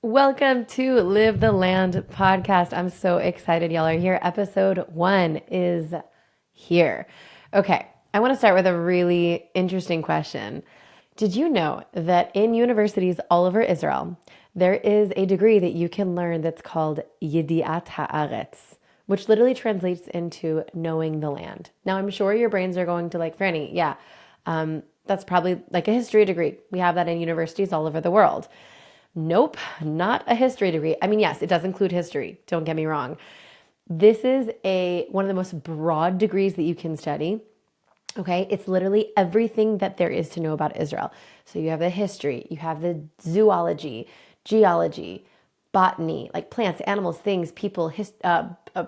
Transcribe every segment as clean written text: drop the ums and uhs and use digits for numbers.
Welcome to Live the Land podcast. I'm so excited y'all are here. Episode 1 is here. Okay, I want to start with a really interesting question. Did you know that in universities all over Israel, there is a degree that you can learn that's called Yediat Haaretz, which literally translates into knowing the land. Now, I'm sure your brains are going to like, Franny, that's probably like a history degree. We have that in universities all over the world. Nope, not a history degree. I mean, yes, it does include history. Don't get me wrong. This is one of the most broad degrees that you can study. Okay, it's literally everything that there is to know about Israel. So you have the history, you have the zoology, geology, botany, like plants, animals, things, people,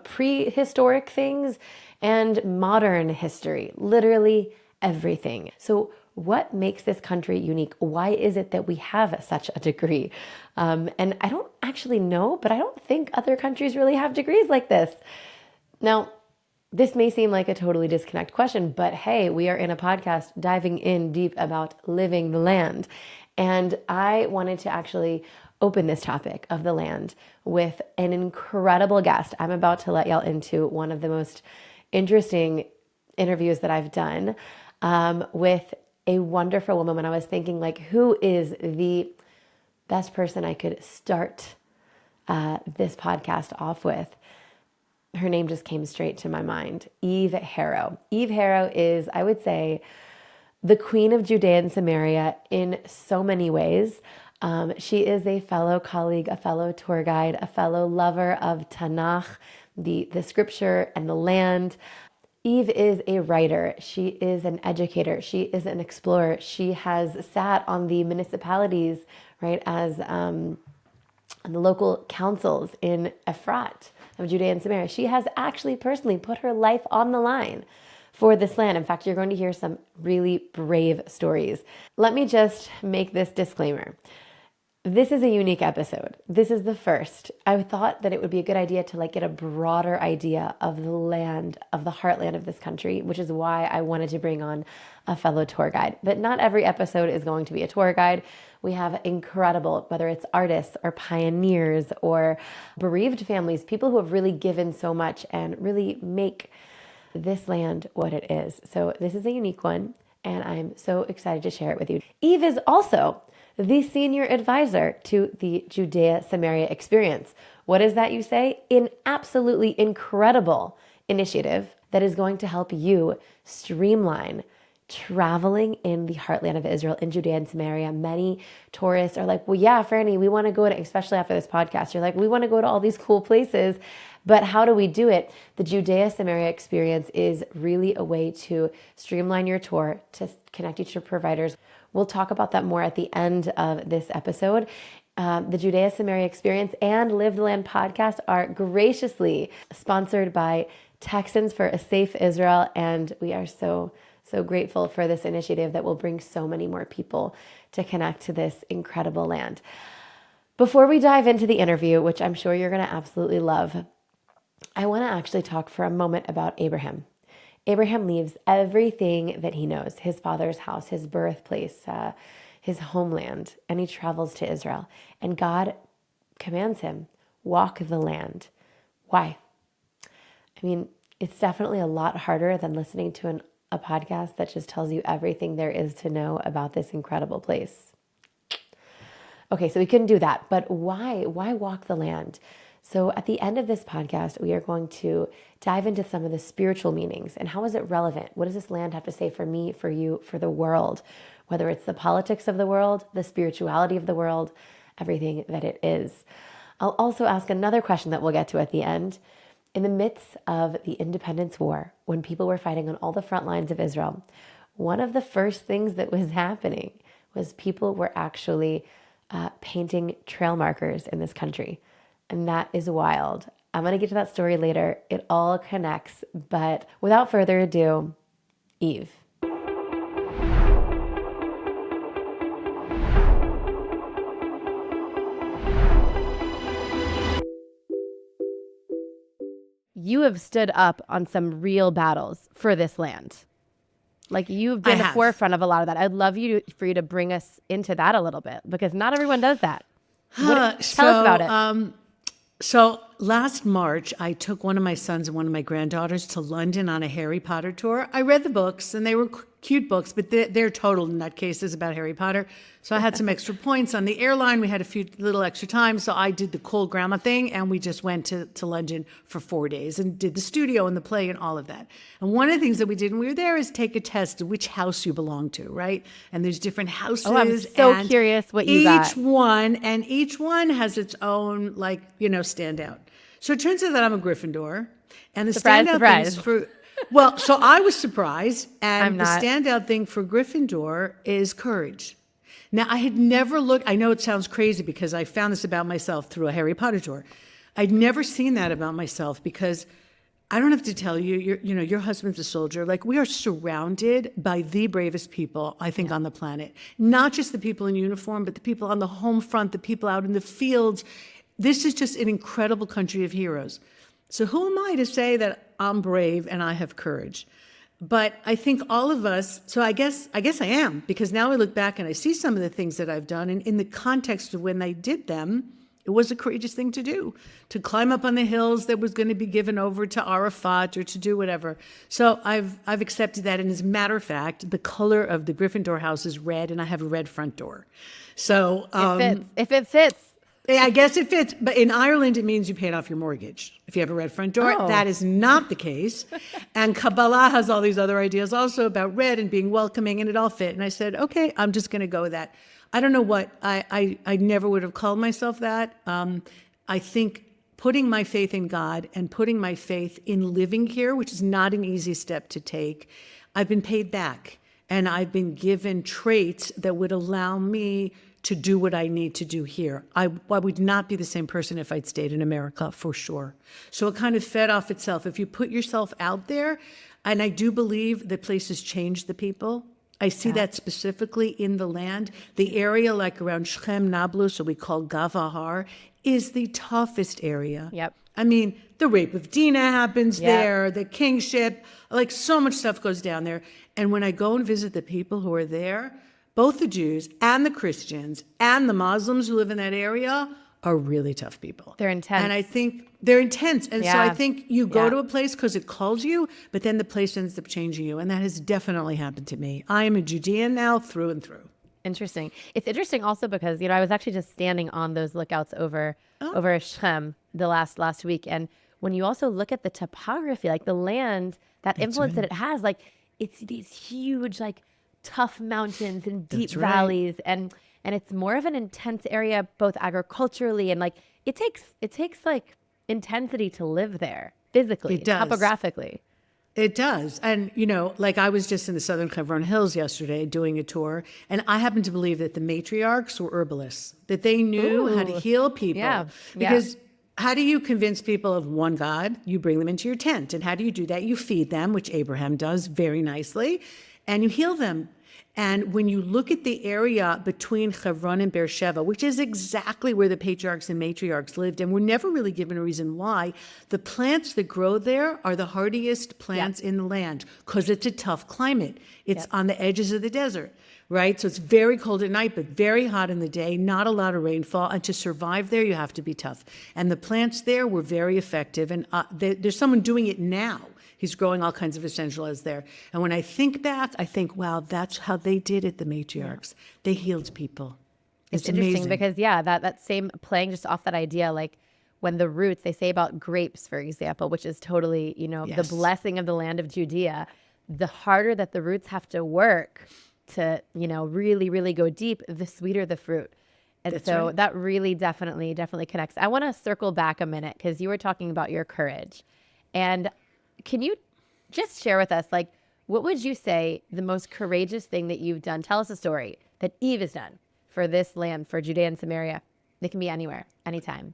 prehistoric things, and modern history, literally everything. So what makes this country unique? Why is it that we have such a degree? And I don't actually know, but I don't think other countries really have degrees like this. Now, this may seem like a totally disconnected question, but hey, we are in a podcast diving in deep about living the land. And I wanted to actually open this topic of the land with an incredible guest. I'm about to let y'all into one of the most interesting interviews that I've done with a wonderful woman. When I was thinking, like, who is the best person I could start this podcast off with? Her name just came straight to my mind, Eve Harrow. Eve Harrow is, I would say, the queen of Judea and Samaria in so many ways. She is a fellow colleague, a fellow tour guide, a fellow lover of Tanakh, the scripture and the land. Eve is a writer. She is an educator. She is an explorer. She has sat on the municipalities, right, as on the local councils in Efrat of Judea and Samaria. She has actually personally put her life on the line for this land. In fact, you're going to hear some really brave stories. Let me just make this disclaimer. This is a unique episode. This is the first. I thought that it would be a good idea to get a broader idea of the land, of the heartland of this country, which is why I wanted to bring on a fellow tour guide. But not every episode is going to be a tour guide. We have incredible, whether it's artists or pioneers or bereaved families, people who have really given so much and really make this land what it is. So this is a unique one, and I'm so excited to share it with you. Eve is also the senior advisor to the Judea Samaria Experience. What is that, you say? An absolutely incredible initiative that is going to help you streamline traveling in the heartland of Israel, in Judea and Samaria. Many tourists are like, well, yeah, Franny, we want to go to, especially after this podcast, you're like, we want to go to all these cool places, but how do we do it? The Judea Samaria Experience is really a way to streamline your tour, to connect you to providers. We'll talk about that more at the end of this episode. The Judea Samaria Experience and Live the Land podcast are graciously sponsored by Texans for a Safe Israel, and we are so grateful for this initiative that will bring so many more people to connect to this incredible land. Before we dive into the interview, which I'm sure you're going to absolutely love, I want to actually talk for a moment about Abraham. Abraham leaves everything that he knows, his father's house, his birthplace, his homeland, and he travels to Israel. And God commands him, walk the land. Why? I mean, it's definitely a lot harder than listening to a podcast that just tells you everything there is to know about this incredible place. Okay, so we couldn't do that, but why walk the land? So at the end of this podcast, we are going to dive into some of the spiritual meanings and how is it relevant? What does this land have to say for me, for you, for the world? Whether it's the politics of the world, the spirituality of the world, everything that it is. I'll also ask another question that we'll get to at the end. In the midst of the Independence War, when people were fighting on all the front lines of Israel, one of the first things that was happening was people were actually painting trail markers in this country. And that is wild. I'm going to get to that story later. It all connects. But without further ado, Eve. You have stood up on some real battles for this land. Like you've been the forefront of a lot of that. I'd love for you to bring us into that a little bit because not everyone does that. Tell us about it. So last March, I took one of my sons and one of my granddaughters to London on a Harry Potter tour. I read the books, and they were cute books, but they're total nutcases about Harry Potter. So I had some extra points on the airline. We had a few little extra time, so I did the cool grandma thing, and we just went to London for 4 days and did the studio and the play and all of that. And one of the things that we did when we were there is take a test of which house you belong to, right? And there's different houses. Oh, I'm so curious what you got. Each one has its own, standout. So it turns out that I'm a Gryffindor, and the standout things for. Well, so I was surprised, and the standout thing for Gryffindor is courage. Now, I had never looked, I know it sounds crazy because I found this about myself through a Harry Potter tour. I'd never seen that about myself because I don't have to tell you, your husband's a soldier. Like, we are surrounded by the bravest people, I think, on the planet. Not just the people in uniform, but the people on the home front, the people out in the fields. This is just an incredible country of heroes. So who am I to say that I'm brave and I have courage? But I think all of us, so I guess I am, because now I look back and I see some of the things that I've done, and in the context of when I did them, it was a courageous thing to do, to climb up on the hills that was going to be given over to Arafat or to do whatever. So I've accepted that, and as a matter of fact, the color of the Gryffindor house is red, and I have a red front door. So if it fits. I guess it fits, but in Ireland, it means you paid off your mortgage. If you have a red front door, That is not the case. And Kabbalah has all these other ideas also about red and being welcoming, and it all fit. And I said, okay, I'm just going to go with that. I don't know what, I never would have called myself that. I think putting my faith in God and putting my faith in living here, which is not an easy step to take, I've been paid back. And I've been given traits that would allow me to do what I need to do here. I would not be the same person if I'd stayed in America, for sure. So it kind of fed off itself. If you put yourself out there, and I do believe that places change the people. I see that specifically in the land. The area like around Shechem, Nablus, what we call Gavahar, is the toughest area. Yep. I mean, the rape of Dinah happens there, the kingship, like so much stuff goes down there. And when I go and visit the people who are there, both the Jews and the Christians and the Muslims who live in that area are really tough people. They're intense. And I think they're intense. And so I think you go to a place because it calls you, but then the place ends up changing you. And that has definitely happened to me. I am a Judean now through and through. Interesting. It's interesting also because, I was actually just standing on those lookouts over Shechem the last week. And when you also look at the topography, like the land, that influence that it has, like it's these huge, like, tough mountains and deep valleys, and it's more of an intense area both agriculturally and like it takes like intensity to live there physically. It does. Topographically. It does. And like I was just in the Southern Cleveland Hills yesterday doing a tour, and I happen to believe that the matriarchs were herbalists, that they knew how to heal people. Because how do you convince people of one God? You bring them into your tent. And how do you do that? You feed them, which Abraham does very nicely, and you heal them. And when you look at the area between Hebron and Beersheba, which is exactly where the patriarchs and matriarchs lived, and we're never really given a reason why, the plants that grow there are the hardiest plants in the land because it's a tough climate. It's on the edges of the desert, right? So it's very cold at night, but very hot in the day, not a lot of rainfall. And to survive there, you have to be tough. And the plants there were very effective. And there's someone doing it now. He's growing all kinds of essential oils there. And when I think back, I think, wow, that's how they did it, the matriarchs. They healed people. It's interesting because, that same playing just off that idea, like when the roots, they say about grapes, for example, which is totally, the blessing of the land of Judea, the harder that the roots have to work to, really, really go deep, the sweeter the fruit. And that really definitely connects. I want to circle back a minute because you were talking about your courage. And can you just share with us, like, what would you say the most courageous thing that you've done? Tell us a story that Eve has done for this land, for Judea and Samaria. It can be anywhere, anytime.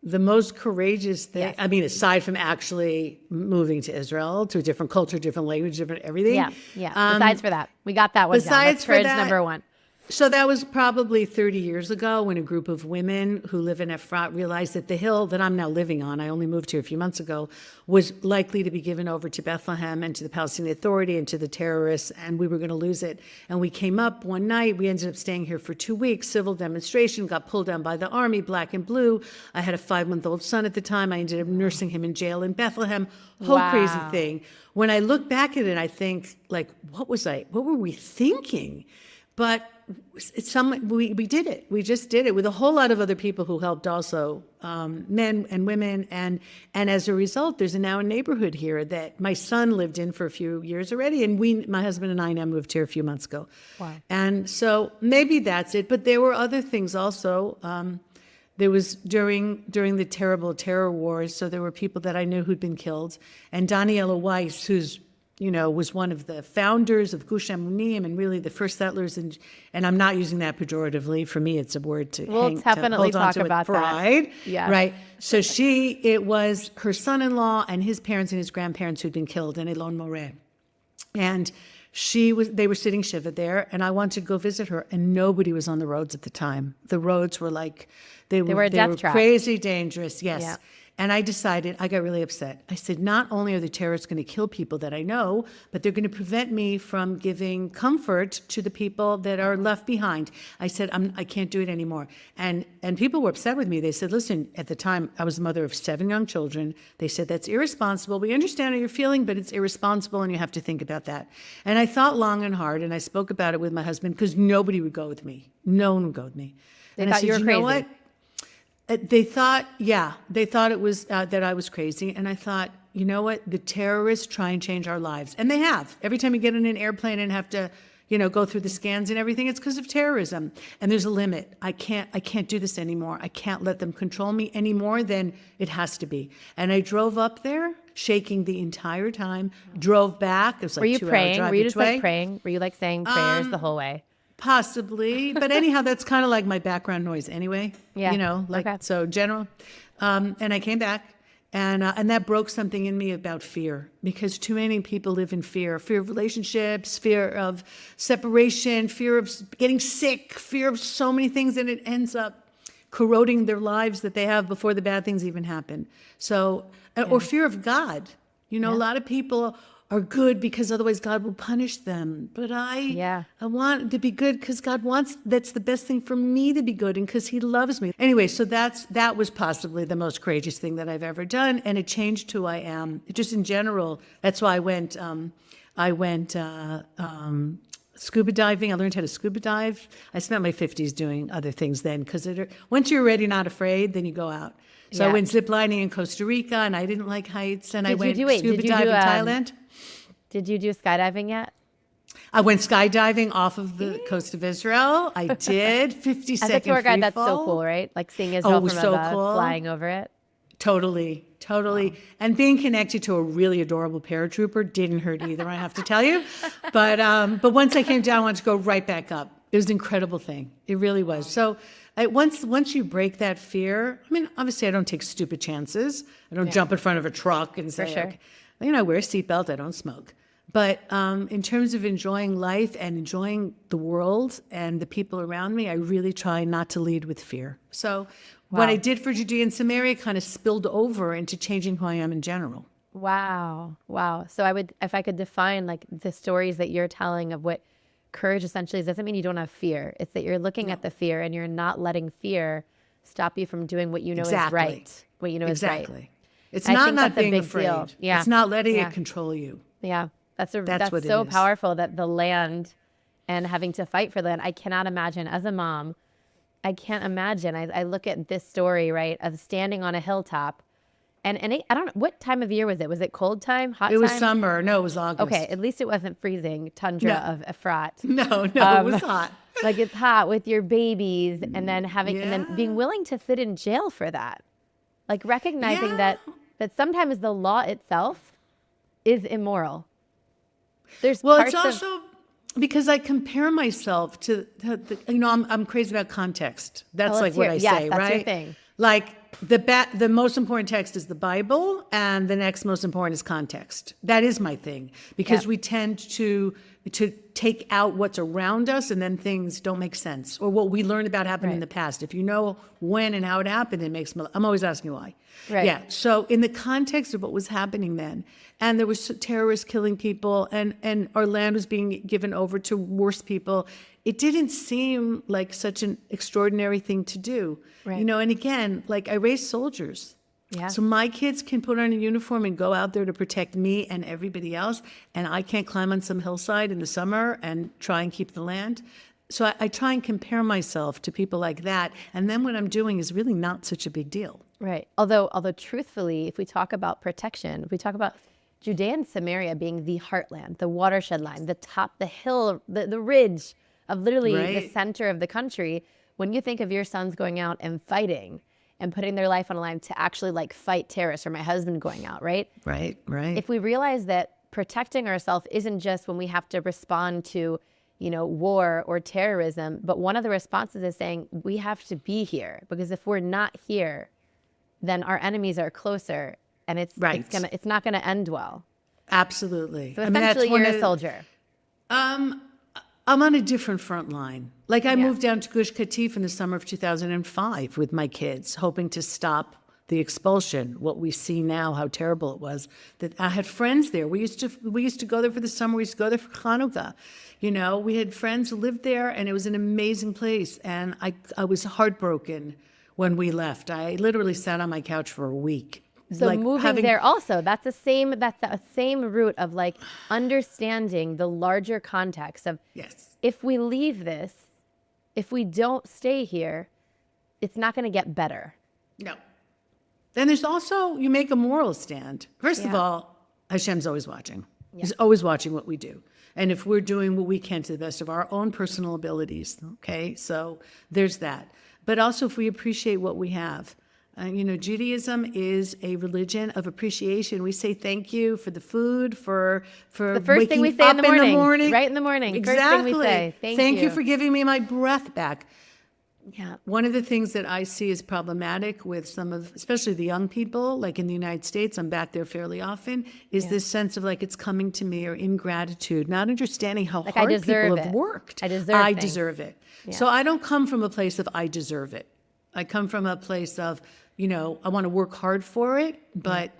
The most courageous thing, I mean, aside from actually moving to Israel, to a different culture, different language, different everything. Yeah. Besides for that, we got that one down. That's courage number one. So that was probably 30 years ago when a group of women who live in Efrat realized that the hill that I'm now living on, I only moved here a few months ago, was likely to be given over to Bethlehem and to the Palestinian Authority and to the terrorists, and we were going to lose it. And we came up one night. We ended up staying here for 2 weeks. Civil demonstration, got pulled down by the army, black and blue. I had a 5-month-old son at the time. I ended up nursing him in jail in Bethlehem. Whole crazy thing. When I look back at it, I think, like, what were we thinking? But we did it. We just did it with a whole lot of other people who helped also, men and women. And as a result, there's now a neighborhood here that my son lived in for a few years already. And my husband and I now moved here a few months ago. Wow. And so maybe that's it. But there were other things also. There was during the terrible terror wars. So there were people that I knew who'd been killed. And Daniela Weiss, who's was one of the founders of Gush Emunim and really the first settlers. And I'm not using that pejoratively. For me, it's a word to we'll definitely hold on talk to about pride. that. Yeah. Right. So it was her son-in-law and his parents and his grandparents who'd been killed in Elon Moreh. And they were sitting Shiva there, and I wanted to go visit her, and nobody was on the roads at the time. The roads were like, they were crazy dangerous. Yes. Yeah. And I decided, I got really upset. I said, not only are the terrorists going to kill people that I know, but they're going to prevent me from giving comfort to the people that are left behind. I said, I can't do it anymore. And people were upset with me. They said, listen, at the time, I was the mother of 7 young children. They said, that's irresponsible. We understand how you're feeling, but it's irresponsible, and you have to think about that. And I thought long and hard, and I spoke about it with my husband, because nobody would go with me. No one would go with me. They thought you were crazy. Know what? They thought it was that I was crazy. And I thought, you know what? The terrorists try and change our lives. And they have. Every time you get in an airplane and have to, go through the scans and everything, it's because of terrorism. And there's a limit. I can't do this anymore. I can't let them control me any more than it has to be. And I drove up there, shaking the entire time, drove back. It was like 2 hour drive each way. Were you just like praying? Were you like saying prayers the whole way? Possibly, but anyhow, that's kind of like my background noise anyway. Yeah. So general. And I came back, and that broke something in me about fear, because too many people live in fear of relationships, fear of separation, fear of getting sick, fear of so many things, and it ends up corroding their lives that they have before the bad things even happen. So, or fear of God. A lot of people are good because otherwise God will punish them. But I want to be good because God wants, that's the best thing for me to be good, and because he loves me. Anyway, so that was possibly the most courageous thing that I've ever done, and it changed who I am. Just in general, that's why I went scuba diving. I learned how to scuba dive. I spent my 50s doing other things then, because once you're ready, not afraid, then you go out. So I went ziplining in Costa Rica, and I didn't like heights, and I went scuba diving in Thailand. Did you do skydiving yet? I went skydiving off of the coast of Israel. I did 50 second As a tour guide, that's fall. so cool, right? Like seeing Israel from above, cool. flying over it. Totally. Wow. And being connected to a really adorable paratrooper didn't hurt either, I have to tell you. But once I came down, I wanted to go right back up. It was an incredible thing. It really was. So once you break that fear, I mean, obviously I don't take stupid chances. I don't jump in front of a truck and say, okay. I wear a seatbelt, I don't smoke. But in terms of enjoying life and enjoying the world and the people around me, I really try not to lead with fear. So what I did for Judea and Samaria kind of spilled over into changing who I am in general. Wow. So if I could define like the stories that you're telling of what courage essentially is, doesn't mean you don't have fear. It's that you're looking at the fear and you're not letting fear stop you from doing what you know is right. What you know is right. It's not being afraid. Deal. Yeah. It's not letting it control you. Yeah. That's what so it is. Powerful, that the land and having to fight for land. I cannot imagine as a mom. I can't imagine. I look at this story, right, of standing on a hilltop. And I don't know, what time of year was it? Was it cold time, hot time? It was summer. No, it was August. Okay, at least it wasn't freezing tundra of Efrat. No, it was hot. Like it's hot with your babies, and then and then being willing to sit in jail for that. Like recognizing that sometimes the law itself is immoral. It's also because I compare myself to I'm crazy about context. That's like what I say, right? That's your thing. Like the most important text is the Bible, and the next most important is context. That is my thing, because we tend to take out what's around us, and then things don't make sense, or what we learned about happened in the past. If you know when and how it happened, it makes. I'm always asking why. Right. Yeah. So in the context of what was happening then, and there was terrorists killing people, and our land was being given over to worse people, it didn't seem like such an extraordinary thing to do. Right. You know, and again, like, I raised soldiers. Yeah. So my kids can put on a uniform and go out there to protect me and everybody else, and I can't climb on some hillside in the summer and try and keep the land. So I try and compare myself to people like that, and then what I'm doing is really not such a big deal. Right. Although truthfully, if we talk about protection, if we talk about Judea and Samaria being the heartland, the watershed line, the top, the hill, the ridge of literally the center of the country, when you think of your sons going out and fighting and putting their life on the line to actually like fight terrorists, or my husband going out, right? Right. If we realize that protecting ourselves isn't just when we have to respond to, war or terrorism, but one of the responses is saying we have to be here, because if we're not here, then our enemies are closer, and it's not gonna end well. Absolutely. So essentially, you're a soldier. I'm on a different front line. Like, I moved down to Gush Katif in the summer of 2005 with my kids, hoping to stop the expulsion. What we see now, how terrible it was. That I had friends there. We used to go there for the summer. We used to go there for Hanukkah. We had friends who lived there, and it was an amazing place. And I was heartbroken when we left. I literally sat on my couch for a week. So moving there also, that's the same root of like understanding the larger context of, if we leave this, if we don't stay here, it's not going to get better. No. Then there's also, you make a moral stand. First of all, Hashem's always watching. He's always watching what we do. And if we're doing what we can to the best of our own personal abilities, okay? So there's that. But also, if we appreciate what we have. Judaism is a religion of appreciation. We say thank you for the food, for the first thing we say in the morning. Right in the morning. Exactly. First thing we say, thank you for giving me my breath back. Yeah. One of the things that I see is problematic with especially the young people, like in the United States, I'm back there fairly often, is this sense of like it's coming to me, or ingratitude, not understanding how hard people have worked. I deserve it. Yeah. So I don't come from a place of I deserve it. I come from a place of, I want to work hard for it, but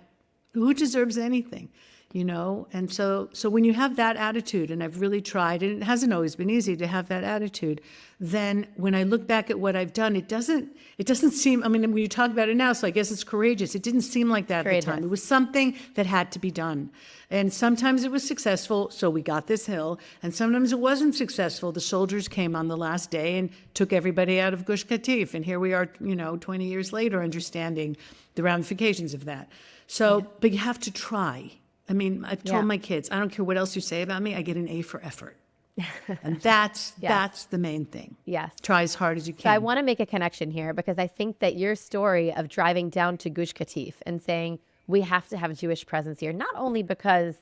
who deserves anything, And so when you have that attitude, and I've really tried, and it hasn't always been easy to have that attitude, then when I look back at what I've done, it doesn't seem, when you talk about it now, so I guess it's courageous. It didn't seem like that at the time. It was something that had to be done. And sometimes it was successful, so we got this hill, and sometimes it wasn't successful. The soldiers came on the last day and took everybody out of Gush Katif, and here we are, 20 years later, understanding the ramifications of that. So, but you have to try. I've told my kids, I don't care what else you say about me, I get an A for effort. And that's the main thing. Yes. Try as hard as you can. So I want to make a connection here, because I think that your story of driving down to Gush Katif and saying we have to have Jewish presence here, not only because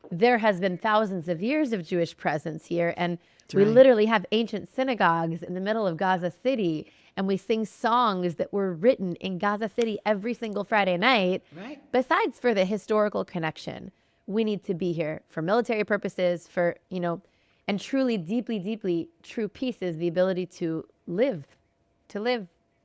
there has been thousands of years of Jewish presence here, and we literally have ancient synagogues in the middle of Gaza City, and we sing songs that were written in Gaza City every single Friday night. Right. Besides for the historical connection, we need to be here for military purposes, for, and truly, deeply, deeply true peace is the ability to live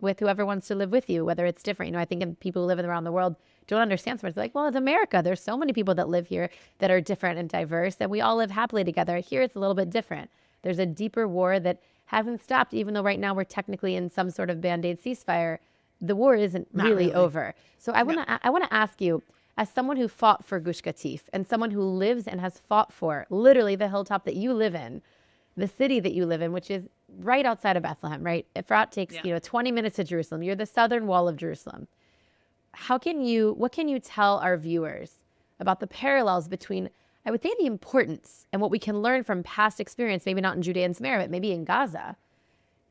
with whoever wants to live with you, whether it's different. I think people who live around the world don't understand so much. They're like, well, it's America. There's so many people that live here that are different and diverse, and we all live happily together. Here, it's a little bit different. There's a deeper war that hasn't stopped, even though right now we're technically in some sort of Band-Aid ceasefire. The war isn't really over. So I want to ask you, as someone who fought for Gush Katif, and someone who lives and has fought for literally the hilltop that you live in, the city that you live in, which is right outside of Bethlehem, right? Efrat takes 20 minutes to Jerusalem. You're the southern wall of Jerusalem. What can you tell our viewers about the parallels between, I would say, the importance and what we can learn from past experience, maybe not in Judea and Samaria, but maybe in Gaza,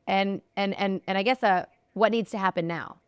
and I guess what needs to happen now?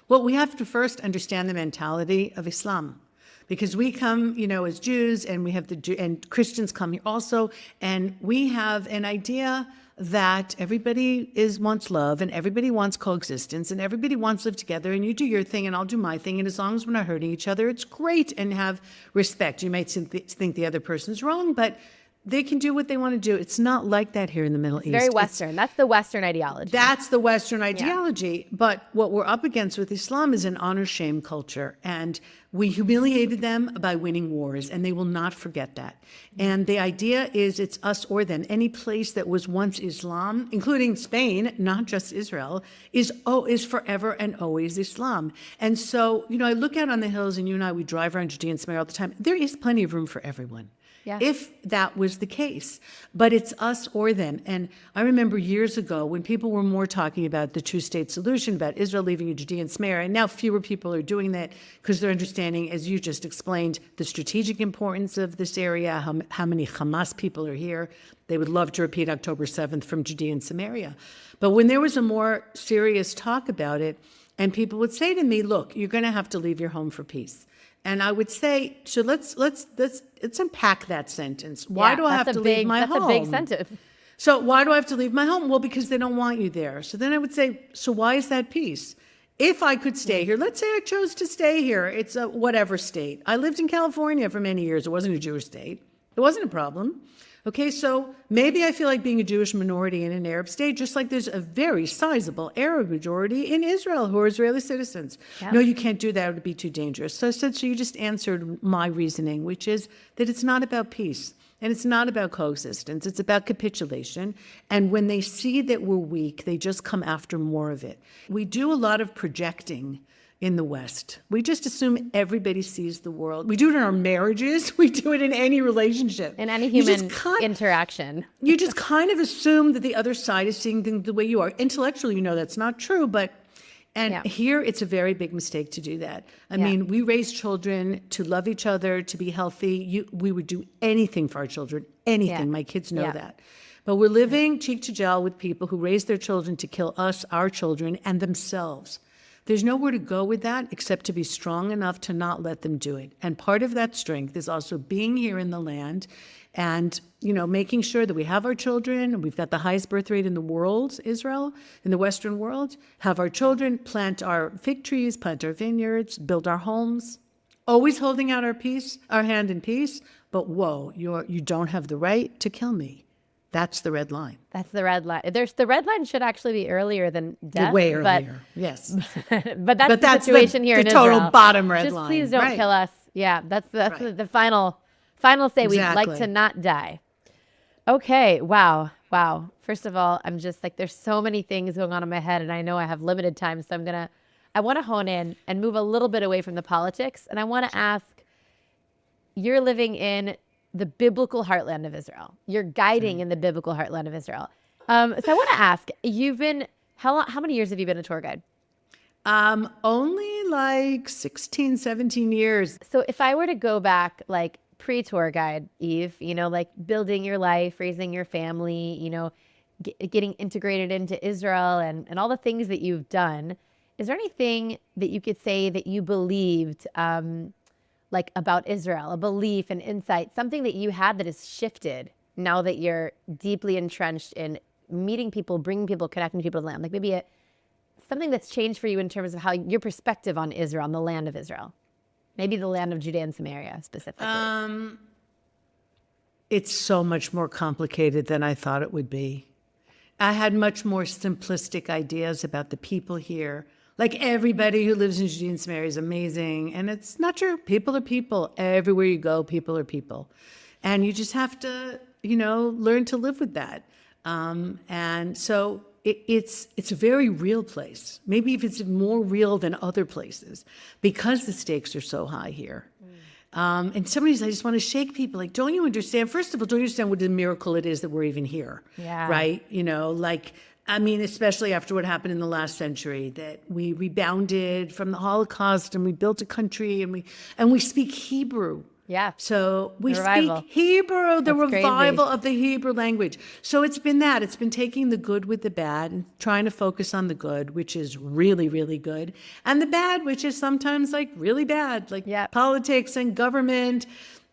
Well, we have to first understand the mentality of Islam, because we come, as Jews, and we have and Christians come here also, and we have an idea that everybody wants love and everybody wants coexistence and everybody wants to live together, and you do your thing and I'll do my thing, and as long as we're not hurting each other, it's great, and have respect. You might think the other person's wrong, but they can do what they want to do. It's not like that here in the Middle East. Very Western. That's the Western ideology. That's the Western ideology. Yeah. But what we're up against with Islam is an honor-shame culture. And we humiliated them by winning wars, and they will not forget that. And the idea is it's us or them. Any place that was once Islam, including Spain, not just Israel, is forever and always Islam. And so, I look out on the hills, and you and I, we drive around Judea and Samaria all the time. There is plenty of room for everyone. Yeah. If that was the case. But it's us or them. And I remember years ago when people were more talking about the two-state solution, about Israel leaving Judea and Samaria, and now fewer people are doing that because they're understanding, as you just explained, the strategic importance of this area, how many Hamas people are here. They would love to repeat October 7th from Judea and Samaria. But when there was a more serious talk about it, and people would say to me, look, you're going to have to leave your home for peace. And I would say, so let's unpack that sentence. Why do I have to leave my home? That's a big sentence. So why do I have to leave my home? Well, because they don't want you there. So then I would say, so why is that peace? If I could stay here, let's say I chose to stay here. It's a whatever state. I lived in California for many years. It wasn't a Jewish state. It wasn't a problem. Okay, so maybe I feel like being a Jewish minority in an Arab state, just like there's a very sizable Arab majority in Israel who are Israeli citizens. Yeah. No, you can't do that. It would be too dangerous. So I said, so you just answered my reasoning, which is that it's not about peace and it's not about coexistence. It's about capitulation. And when they see that we're weak, they just come after more of it. We do a lot of projecting in the West. We just assume everybody sees the world. We do it in our marriages. We do it in any relationship. In any human interaction. You just kind of assume that the other side is seeing things the way you are. Intellectually, that's not true, here it's a very big mistake to do that. I mean, we raise children to love each other, to be healthy. We would do anything for our children, anything. Yeah. My kids know that. But we're living cheek to jowl with people who raise their children to kill us, our children, and themselves. There's nowhere to go with that except to be strong enough to not let them do it. And part of that strength is also being here in the land and, making sure that we have our children. We've got the highest birth rate in the world, Israel, in the Western world. Have our children, plant our fig trees, plant our vineyards, build our homes. Always holding out our hand in peace. But whoa, you don't have the right to kill me. That's the red line. That's the red line. The red line should actually be earlier than death. Way earlier, yes. but that's the situation here in Israel. The total bottom red Just line. Please don't kill us. Yeah, that's the final say. We'd like to not die. Okay, wow. First of all, I'm just like, there's so many things going on in my head, and I know I have limited time, so I want to hone in and move a little bit away from the politics, and I want to ask, you're living in the biblical heartland of Israel. You're guiding in the biblical heartland of Israel. So I want to ask, how many years have you been a tour guide? Only like 16, 17 years. So if I were to go back like pre-tour guide, Eve, like building your life, raising your family, getting integrated into Israel and all the things that you've done, is there anything that you could say that you believed like about Israel, a belief, an insight, something that you had that has shifted now that you're deeply entrenched in meeting people, bringing people, connecting people to the land? Like maybe something that's changed for you in terms of how your perspective on Israel, on the land of Israel, maybe the land of Judea and Samaria specifically. It's so much more complicated than I thought it would be. I had much more simplistic ideas about the people here. Like everybody who lives in Judea and Samaria is amazing. And it's not true. People are people. Everywhere you go, people are people. And you just have to, learn to live with that. And so it's a very real place. Maybe if it's more real than other places because the stakes are so high here. And some days I just want to shake people. Like, don't you understand? First of all, don't you understand what a miracle it is that we're even here? Yeah. Right? Especially after what happened in the last century, that we rebounded from the Holocaust and we built a country and we speak Hebrew. Yeah. So we speak Hebrew, the revival of the Hebrew language. So it's been that. It's been taking the good with the bad and trying to focus on the good, which is really, really good, and the bad, which is sometimes like really bad, like politics and government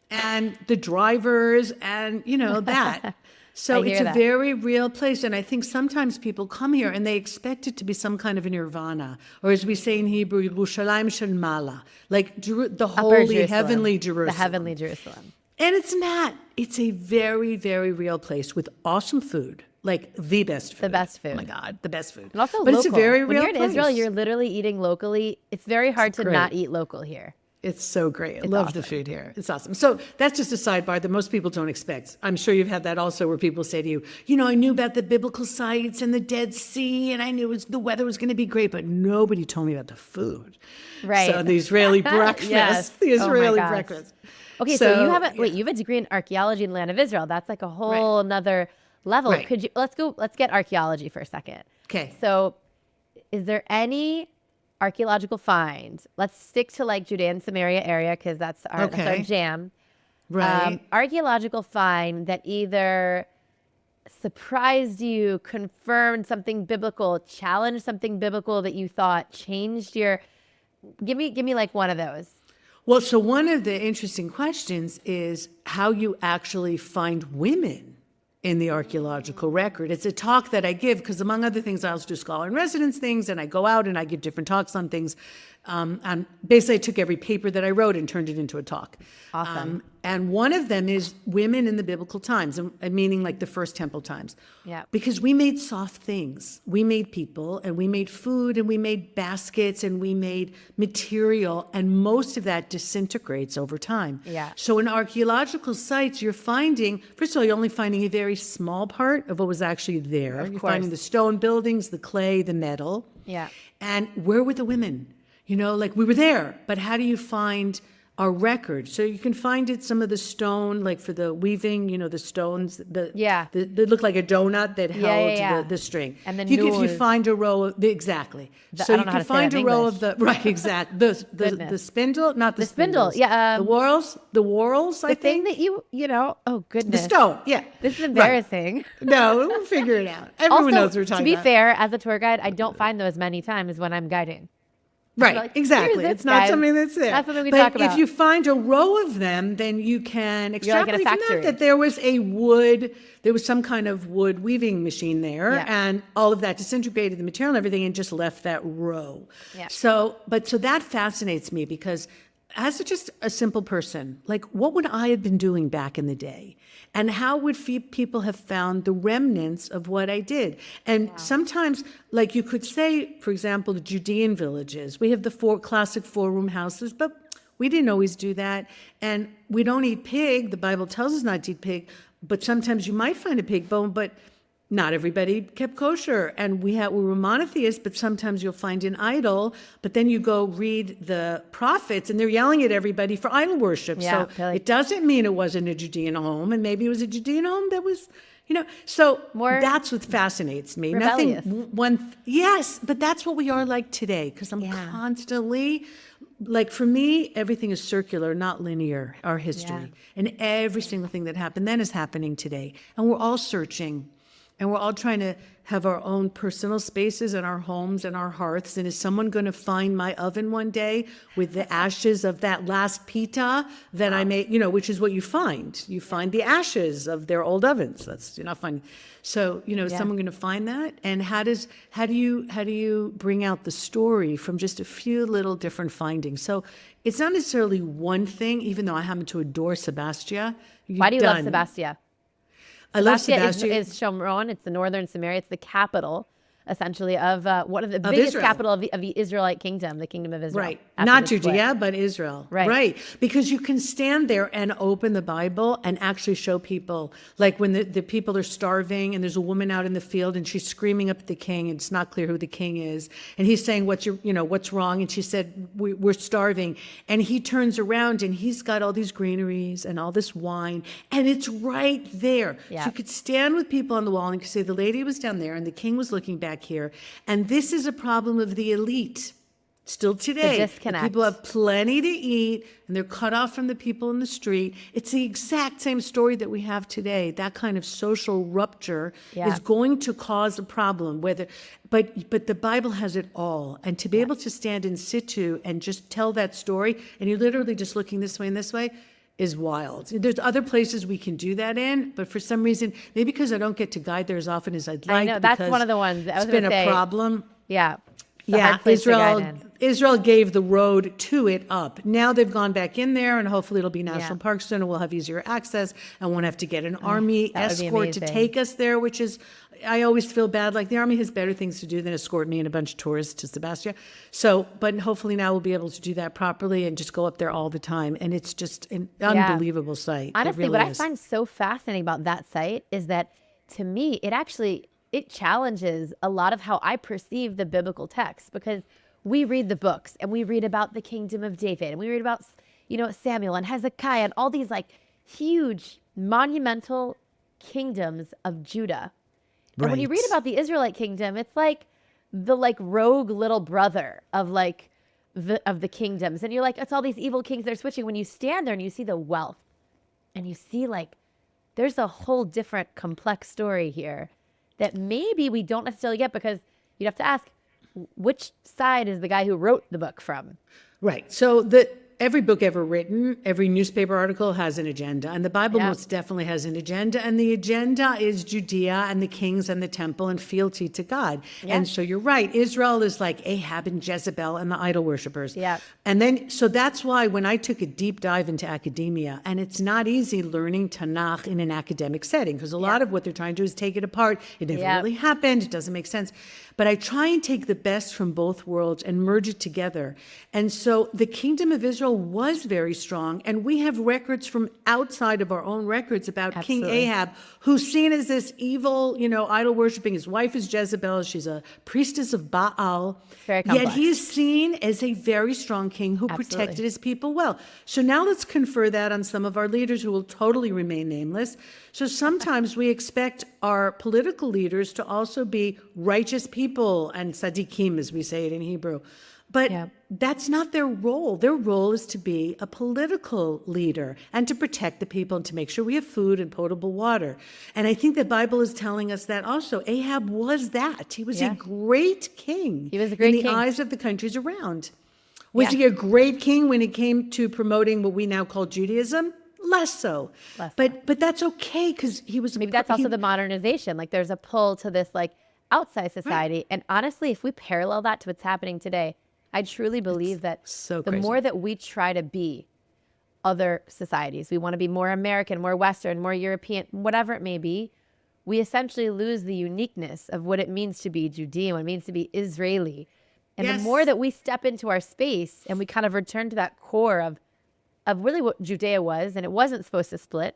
and the drivers and, that. So it's a very real place. And I think sometimes people come here and they expect it to be some kind of a nirvana, or as we say in Hebrew, Yerushalayim shel Mala, like the holy, heavenly Jerusalem. The heavenly Jerusalem. And it's not. It's a very, very real place with awesome food. Like the best food. The best food. Oh my God, the best food. And also but local. It's a very real place. When you're in Israel, you're literally eating locally. It's very hard to not eat local here. It's so great. I love the food here. It's awesome. So that's just a sidebar that most people don't expect. I'm sure you've had that also where people say to you, I knew about the biblical sites and the Dead Sea, and I knew the weather was going to be great, but nobody told me about the food. Right. So the Israeli breakfast. Yes. The Israeli breakfast. Okay, so you have you have a degree in archaeology in the land of Israel. That's like a whole another level. Right. Let's get archaeology for a second. Okay. So is there any archaeological find? Let's stick to like Judea and Samaria area because that's our jam. Right. Archaeological find that either surprised you, confirmed something biblical, challenged something biblical that you thought changed your. Give me like one of those. Well, so one of the interesting questions is how you actually find women in the archaeological record. It's a talk that I give because, among other things, I also do scholar in residence things, and I go out and I give different talks on things. And basically, I took every paper that I wrote and turned it into a talk. Awesome. And one of them is women in the biblical times, and meaning like the first temple times. Yeah. Because we made soft things. We made people, and we made food, and we made baskets, and we made material, and most of that disintegrates over time. Yeah. So in archaeological sites, you're finding, first of all, you're only finding a very small part of what was actually there. You're finding the stone buildings, the clay, the metal. Yeah. And where were the women? Like we were there, but how do you find our record? So you can find some of the stone, like for the weaving, the stones, they look like a donut that held the string. And then if you find a row of, exactly. So you can find a row of the, right, exactly. The spindle, not the spindle. Yeah. The whorls, I think. The thing that oh goodness. The stone, yeah. This is embarrassing. Right. No, we'll figure it out. Everyone knows what we're talking about. To be fair, as a tour guide, I don't find those many times when I'm guiding. Right, like, exactly. It's not something that's there. That's something we talk about. But if you find a row of them, then you can extrapolate from that there was some kind of wood weaving machine there, and all of that disintegrated the material and everything and just left that row. Yeah. So that fascinates me because as just a simple person, like what would I have been doing back in the day? And how would people have found the remnants of what I did? And sometimes, like you could say, for example, the Judean villages, we have the classic four-room houses, but we didn't always do that. And we don't eat pig. The Bible tells us not to eat pig, but sometimes you might find a pig bone, but not everybody kept kosher. And we were monotheists, but sometimes you'll find an idol, but then you go read the prophets and they're yelling at everybody for idol worship. Yeah, so it doesn't mean it wasn't a Judean home, and maybe it was a Judean home that was, so that's what fascinates me. Rebellious. Yes, but that's what we are like today, because I'm constantly, like for me, everything is circular, not linear, our history. And every single thing that happened then is happening today. And we're all searching. And we're all trying to have our own personal spaces and our homes and our hearths. And is someone going to find my oven one day with the ashes of that last pita that I made, which is what you find. You find the ashes of their old ovens. You're not finding. So, is someone going to find that? And how do you bring out the story from just a few little different findings? So it's not necessarily one thing, even though I happen to adore Sebastia. Why do you love Sebastia? I love Sebastia. Is Shomron. It's the northern Samaria. It's the capital, essentially, of one of the biggest capital of the Israelite kingdom, the kingdom of Israel. Right. Not Judea, but Israel. Right. Because you can stand there and open the Bible and actually show people, like when the people are starving and there's a woman out in the field and she's screaming up at the king and it's not clear who the king is. And he's saying, what's wrong? And she said, we're starving. And he turns around and he's got all these greeneries and all this wine. And it's right there. Yeah. So you could stand with people on the wall and you could say, the lady was down there and the king was looking back here. And this is a problem of the elite. Still today, the disconnect. People have plenty to eat and they're cut off from the people in the street. It's the exact same story that we have today. That kind of social rupture is going to cause a problem. But the Bible has it all. And to be able to stand in situ and just tell that story, and you're literally just looking this way and this way, is wild. There's other places we can do that in, but for some reason, maybe because I don't get to guide there as often as I'd like. I know, that's one of the ones. It's been a problem. Yeah. Yeah, Israel gave the road to it up. Now they've gone back in there, and hopefully it'll be national parks soon, and we'll have easier access, and won't have to get an army escort to take us there, which is, I always feel bad. Like, the army has better things to do than escort me and a bunch of tourists to Sebastian. So, but hopefully now we'll be able to do that properly and just go up there all the time. And it's just an unbelievable site. Honestly, what I find so fascinating about that site is that, to me, it challenges a lot of how I perceive the biblical text, because we read the books and we read about the kingdom of David, and we read about, Samuel and Hezekiah and all these like huge monumental kingdoms of Judah. And when you read about the Israelite kingdom, it's like the rogue little brother of the kingdoms. And you're like, it's all these evil kings that are switching. When you stand there and you see the wealth and you see there's a whole different complex story here that maybe we don't necessarily get, because you'd have to ask, which side is the guy who wrote the book from? Right. So every book ever written, every newspaper article has an agenda, and the Bible most definitely has an agenda, and the agenda is Judea and the kings and the temple and fealty to God. Yeah. And so you're right, Israel is like Ahab and Jezebel and the idol worshipers. Yeah. And then, so that's why when I took a deep dive into academia, and it's not easy learning Tanakh in an academic setting, because a lot of what they're trying to do is take it apart. It never really happened. It doesn't make sense. But I try and take the best from both worlds and merge it together. And so the kingdom of Israel was very strong. And we have records from outside of our own records about King Ahab, who's seen as this evil, idol worshiping. His wife is Jezebel. She's a priestess of Baal. Very complex. Yet he is seen as a very strong king who protected his people well. So now let's confer that on some of our leaders who will totally remain nameless. So sometimes we expect our political leaders to also be righteous people and tzaddikim, as we say it in Hebrew. But that's not their role. Their role is to be a political leader and to protect the people and to make sure we have food and potable water. And I think the Bible is telling us that also. Ahab was that. He was a great king. He was a great king in the eyes of the countries around. Was he a great king when it came to promoting what we now call Judaism? Less so. But that's okay, because he was... Maybe that's also the modernization. Like, there's a pull to this outside society. Right. And honestly, if we parallel that to what's happening today, I truly believe that the more that we try to be other societies, we want to be more American, more Western, more European, whatever it may be, we essentially lose the uniqueness of what it means to be Judean, what it means to be Israeli. And the more that we step into our space and we kind of return to that core of really what Judea was, and it wasn't supposed to split.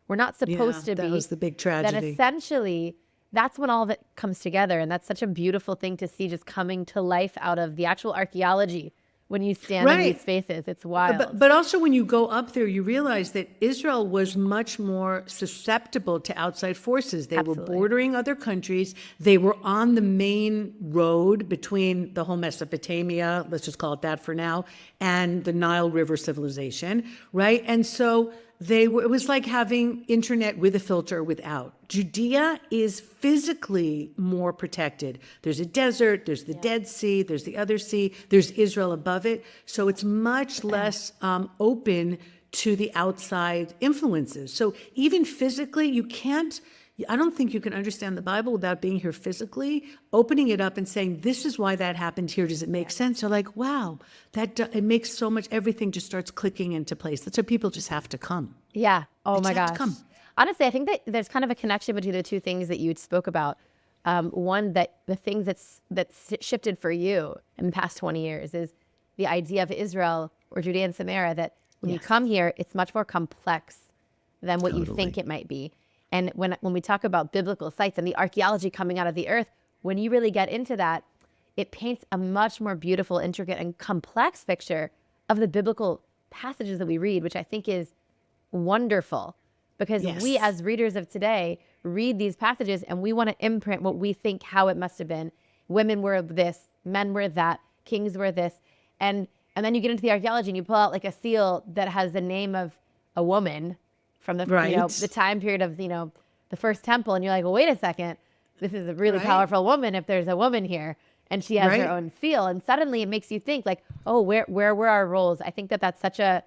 We're not supposed to be. That was the big tragedy. Then essentially, that's when all of it comes together. And that's such a beautiful thing to see just coming to life out of the actual archaeology when you stand in these spaces. It's wild. But also when you go up there, you realize that Israel was much more susceptible to outside forces. They were bordering other countries. They were on the main road between the whole Mesopotamia, let's just call it that for now, and the Nile River civilization, right? And so it was like having internet with a filter or without. Judea is physically more protected. There's a desert, there's the Dead Sea, there's the other sea, there's Israel above it. So it's much less open to the outside influences. So even physically, I don't think you can understand the Bible without being here physically, opening it up and saying, this is why that happened here. Does it make sense? You're like, wow, it makes so much, everything just starts clicking into place. That's why people just have to come. Yeah. Oh my gosh. Come. Honestly, I think that there's kind of a connection between the two things that you spoke about. One, that the things that's shifted for you in the past 20 years is the idea of Israel or Judea and Samaria, that when you come here, it's much more complex than what you think it might be. And when we talk about biblical sites and the archaeology coming out of the earth, when you really get into that, it paints a much more beautiful, intricate, and complex picture of the biblical passages that we read, which I think is wonderful. Because we as readers of today read these passages and we want to imprint what we think how it must have been. Women were this, men were that, kings were this. And then you get into the archaeology and you pull out like a seal that has the name of a woman from the the time period of the first temple, and you're like, well, wait a second, this is a really powerful woman if there's a woman here, and she has her own feel, and suddenly it makes you think like, oh, where were our roles? I think that's such a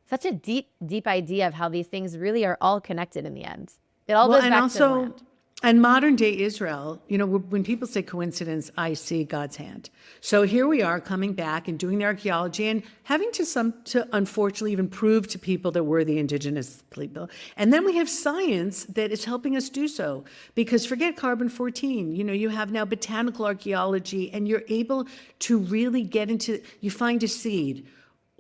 such a deep, deep idea of how these things really are all connected in the end. It all goes back to the land. And modern day Israel, when people say coincidence, I see God's hand. So here we are coming back and doing the archaeology and having to unfortunately even prove to people that we're the indigenous people. And then we have science that is helping us do so, because forget carbon-14, you have now botanical archaeology, and you're able to really get into, you find a seed.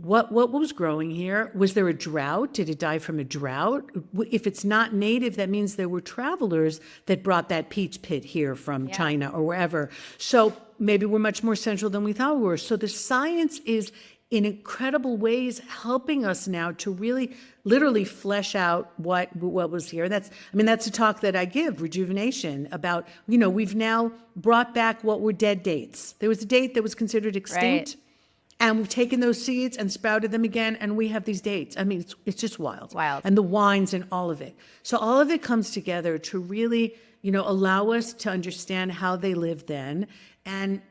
What was growing here? Was there a drought? Did it die from a drought? If it's not native, that means there were travelers that brought that peach pit here from China or wherever. So maybe we're much more central than we thought we were. So the science is in incredible ways helping us now to really literally flesh out what was here. That's a talk that I give, Rejuvenation, about, we've now brought back what were dead dates. There was a date that was considered extinct. Right. And we've taken those seeds and sprouted them again, and we have these dates. It's just wild. Wild. And the wines and all of it. So all of it comes together to really, allow us to understand how they lived then. And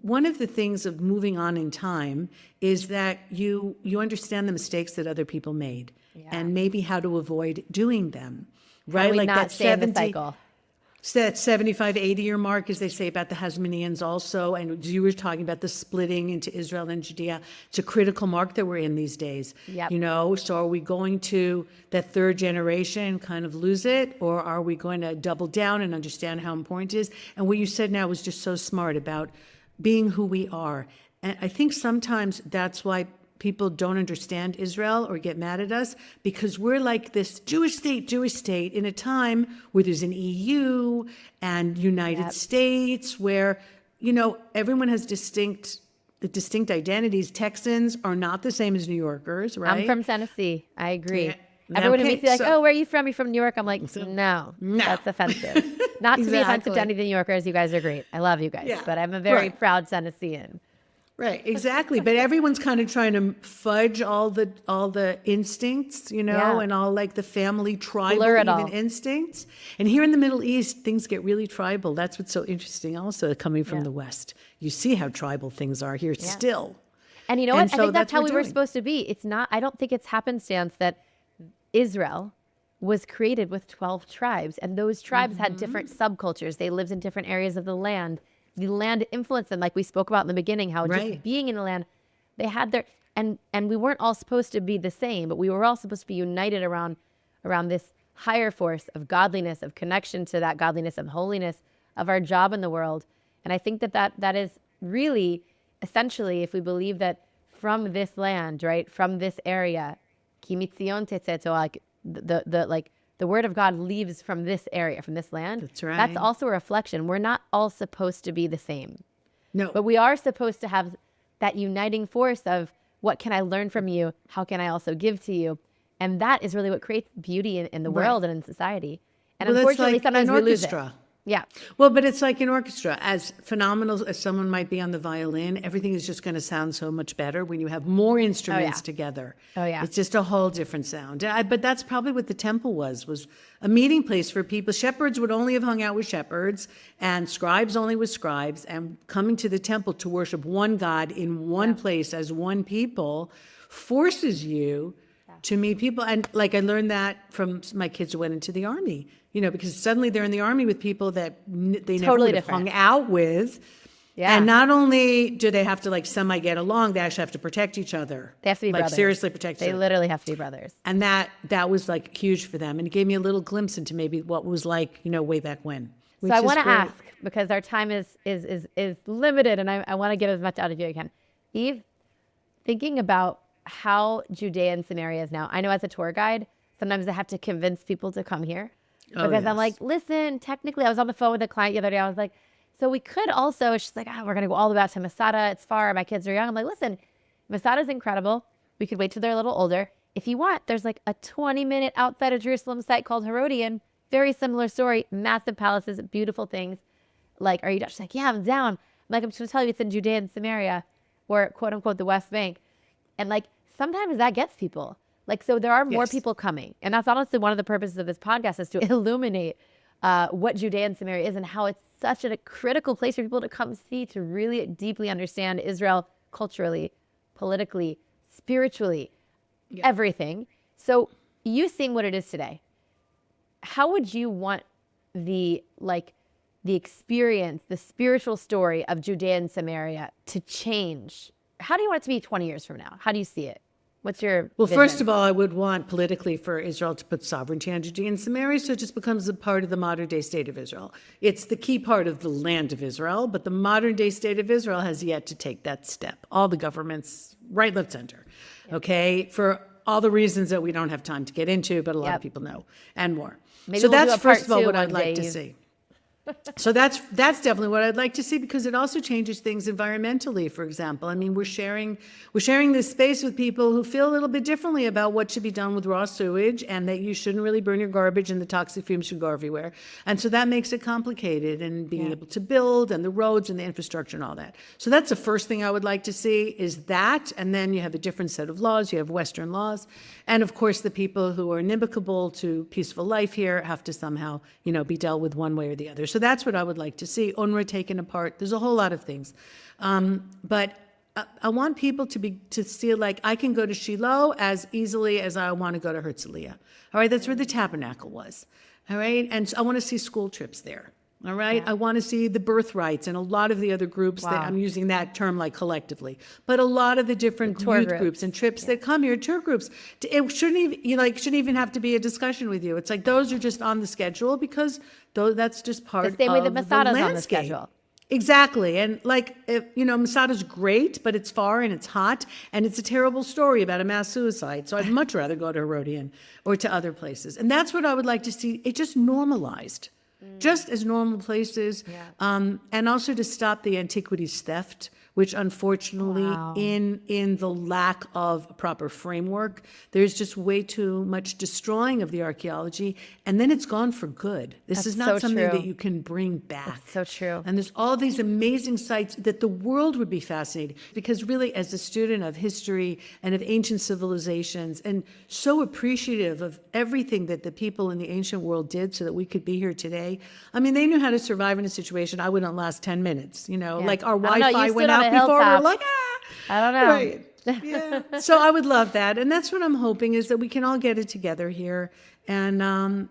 one of the things of moving on in time is that you understand the mistakes that other people made, and maybe how to avoid doing them. Right? How do we not stay in the cycle? So that 75, 80-year mark, as they say about the Hasmoneans also, and you were talking about the splitting into Israel and Judea. It's a critical mark that we're in these days. Yep. So are we going to, that third generation, kind of lose it? Or are we going to double down and understand how important it is? And what you said now was just so smart about being who we are. And I think sometimes that's why people don't understand Israel or get mad at us, because we're like this Jewish state in a time where there's an EU and United States where, everyone has distinct identities. Texans are not the same as New Yorkers, right? I'm from Tennessee. I agree. Yeah. Everyone who meets me like, oh, where are you from? You're from New York. I'm like, no, that's offensive. Not to be offensive to any of the New Yorkers. You guys are great. I love you guys. But I'm a very proud Tennessean. Right, exactly. But everyone's kind of trying to fudge all the instincts, and all like the family tribal even instincts. And here in the Middle East, things get really tribal. That's what's so interesting also coming from the West. You see how tribal things are here still. And you know what? I think that's how we were supposed to be. It's not, I don't think it's happenstance that Israel was created with 12 tribes. And those tribes had different subcultures. They lived in different areas of the land. The land influenced them, like we spoke about in the beginning, how just being in the land, they had their, and we weren't all supposed to be the same, but we were all supposed to be united around this higher force of godliness, of connection to that godliness, of holiness, of our job in the world. And I think that is really, essentially, if we believe that from this land, right, from this area, ki mitzion tetzeh Torah, like the word of God leaves from this area, from this land. That's right. That's also a reflection. We're not all supposed to be the same. No. But we are supposed to have that uniting force of what can I learn from you? How can I also give to you? And that is really what creates beauty in the world and in society. And unfortunately, sometimes we lose it. Yeah. Well, but it's like an orchestra. As phenomenal as someone might be on the violin, everything is just going to sound so much better when you have more instruments together. Oh, yeah. It's just a whole different sound. But that's probably what the temple was a meeting place for people. Shepherds would only have hung out with shepherds, and scribes only with scribes. And coming to the temple to worship one God in one place as one people forces you to meet people. And like I learned that from my kids who went into the army. Because suddenly they're in the army with people that they never would have hung out with. Yeah. And not only do they have to like semi get along, they actually have to protect each other. They have to be brothers. Seriously protect each other. They literally have to be brothers. And that was like huge for them. And it gave me a little glimpse into maybe what was like, way back when. So I want to ask, because our time is limited, and I want to get as much out of you as I can. Eve, thinking about how Judea and Samaria is now, I know as a tour guide, sometimes I have to convince people to come here. Because I'm like, listen, technically, I was on the phone with a client the other day. I was like, so we could also, she's like, we're going to go all the way out to Masada. It's far. My kids are young. I'm like, listen, Masada's incredible. We could wait till they're a little older. If you want, there's like a 20-minute outside of Jerusalem site called Herodian. Very similar story. Massive palaces, beautiful things. Like, are you Dutch? She's like, yeah, I'm down. I'm like, I'm just going to tell you it's in Judea and Samaria, or quote unquote the West Bank. And like, sometimes that gets people. Like, so there are more people coming. And that's honestly one of the purposes of this podcast, is to illuminate what Judea and Samaria is and how it's such a critical place for people to come see, to really deeply understand Israel culturally, politically, spiritually, everything. So you seeing what it is today, how would you want the experience, the spiritual story of Judea and Samaria to change? How do you want it to be 20 years from now? How do you see it? What's your vision? First of all, I would want politically for Israel to put sovereignty on Judea and Samaria, so it just becomes a part of the modern day state of Israel. It's the key part of the land of Israel, but the modern day state of Israel has yet to take that step. All the governments, right, left, center, okay, for all the reasons that we don't have time to get into, but a lot of people know, and more. Maybe so we'll that's do a part first of all two what one I'd like day, to Eve. see. So that's definitely what I'd like to see, because it also changes things environmentally. For example, I mean, we're sharing this space with people who feel a little bit differently about what should be done with raw sewage, and that you shouldn't really burn your garbage and the toxic fumes should go everywhere. And so that makes it complicated, and being able to build, and the roads and the infrastructure and all that. So that's the first thing I would like to see, is that. And then you have a different set of laws. You have Western laws. And of course, the people who are inimical to peaceful life here have to somehow, be dealt with one way or the other. So that's what I would like to see. UNRWA taken apart. There's a whole lot of things. But I want people to see, like, I can go to Shiloh as easily as I want to go to Herzliya. All right, that's where the tabernacle was. All right, and so I want to see school trips there. All right, I want to see the birthrights and a lot of the other groups that I'm using that term like collectively, but a lot of the different youth groups and trips that come here, tour groups. It shouldn't even have to be a discussion with you. It's like those are just on the schedule, because that's just part of the same way that Masada's landscape. on the schedule. Exactly. And Masada's great, but it's far and it's hot, and it's a terrible story about a mass suicide. So I'd much rather go to Herodian or to other places. And that's what I would like to see. It just normalized, just as normal places. And also to stop the antiquities theft, which unfortunately in the lack of a proper framework, there's just way too much destroying of the archaeology, and then it's gone for good. This is not something that you can bring back. That's so true. And there's all these amazing sites that the world would be fascinated, because really, as a student of history and of ancient civilizations, and so appreciative of everything that the people in the ancient world did so that we could be here today. I mean, they knew how to survive in a situation I wouldn't last 10 minutes, like our Wi-Fi went out before, we're like, I don't know. Right. Yeah. So I would love that. And that's what I'm hoping, is that we can all get it together here. And